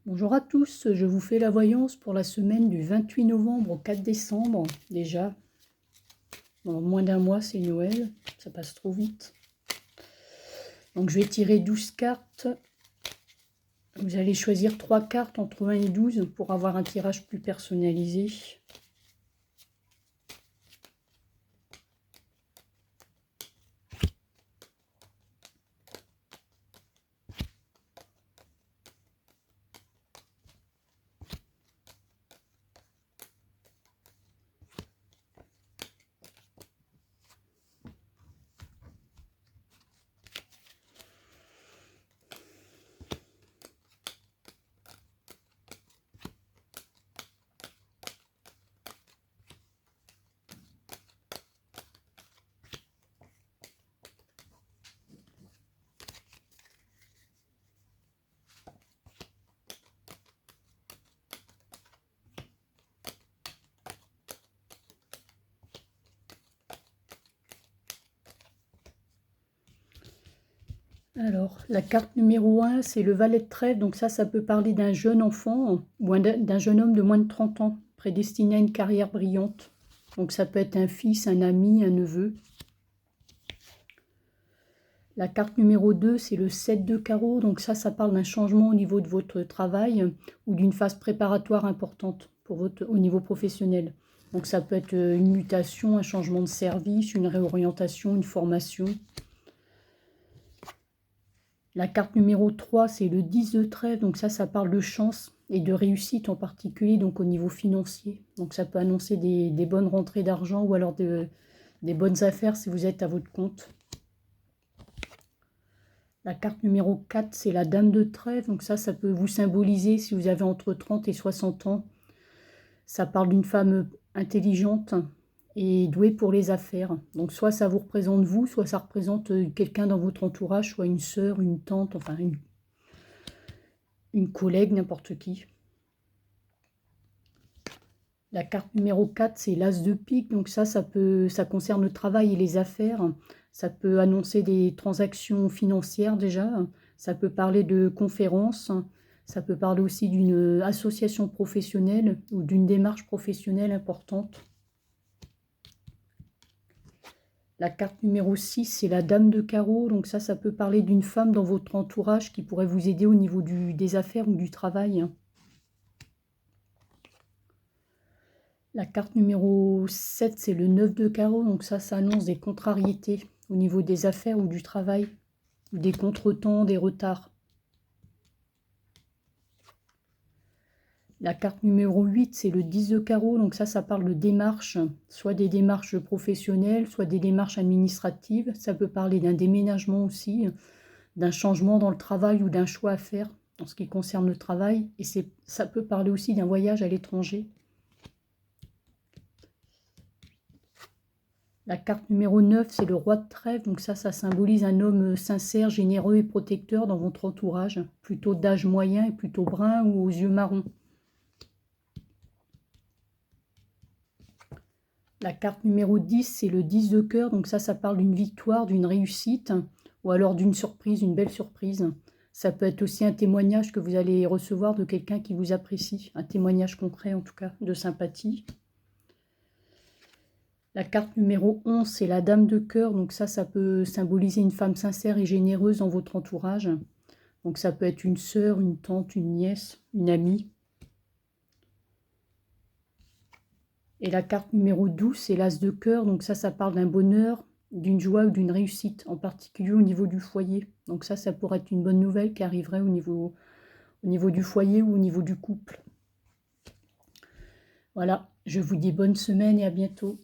Bonjour à tous, je vous fais la voyance pour la semaine du 28 novembre au 4 décembre. Déjà, dans moins d'un mois, c'est Noël, ça passe trop vite. Donc je vais tirer 12 cartes. Vous allez choisir 3 cartes entre 1 et 12 pour avoir un tirage plus personnalisé. Alors, la carte numéro 1, c'est le valet de trèfle. Donc ça peut parler d'un jeune enfant ou d'un jeune homme de moins de 30 ans, prédestiné à une carrière brillante. Donc ça peut être un fils, un ami, un neveu. La carte numéro 2, c'est le 7 de carreau. Donc ça parle d'un changement au niveau de votre travail ou d'une phase préparatoire importante pour au niveau professionnel. Donc ça peut être une mutation, un changement de service, une réorientation, une formation. La carte numéro 3, c'est le 10 de trèfle. Donc ça parle de chance et de réussite en particulier, donc au niveau financier. Donc ça peut annoncer des bonnes rentrées d'argent ou alors des bonnes affaires si vous êtes à votre compte. La carte numéro 4, c'est la dame de trèfle. Donc ça peut vous symboliser si vous avez entre 30 et 60 ans. Ça parle d'une femme intelligente et douée pour les affaires. Donc soit ça vous représente vous, soit ça représente quelqu'un dans votre entourage, soit une sœur, une tante, enfin une collègue, n'importe qui. La carte numéro 4, c'est l'as de pique. Donc ça concerne le travail et les affaires. Ça peut annoncer des transactions financières déjà. Ça peut parler de conférences. Ça peut parler aussi d'une association professionnelle ou d'une démarche professionnelle importante. La carte numéro 6, c'est la dame de carreau. Donc ça peut parler d'une femme dans votre entourage qui pourrait vous aider au niveau des affaires ou du travail. La carte numéro 7, c'est le 9 de carreau. Donc ça annonce des contrariétés au niveau des affaires ou du travail, ou des contretemps, des retards. La carte numéro 8, c'est le 10 de carreau. Donc ça parle de démarches, soit des démarches professionnelles, soit des démarches administratives. Ça peut parler d'un déménagement aussi, d'un changement dans le travail ou d'un choix à faire en ce qui concerne le travail. Et ça peut parler aussi d'un voyage à l'étranger. La carte numéro 9, c'est le roi de trèfle. Donc ça symbolise un homme sincère, généreux et protecteur dans votre entourage, plutôt d'âge moyen et plutôt brun ou aux yeux marrons. La carte numéro 10, c'est le 10 de cœur. Donc ça parle d'une victoire, d'une réussite ou alors d'une surprise, une belle surprise. Ça peut être aussi un témoignage que vous allez recevoir de quelqu'un qui vous apprécie. Un témoignage concret en tout cas, de sympathie. La carte numéro 11, c'est la dame de cœur. Donc ça peut symboliser une femme sincère et généreuse dans votre entourage. Donc ça peut être une sœur, une tante, une nièce, une amie. Et la carte numéro 12, c'est l'as de cœur. Donc ça parle d'un bonheur, d'une joie ou d'une réussite, en particulier au niveau du foyer. Donc ça pourrait être une bonne nouvelle qui arriverait au niveau du foyer ou au niveau du couple. Voilà, je vous dis bonne semaine et à bientôt.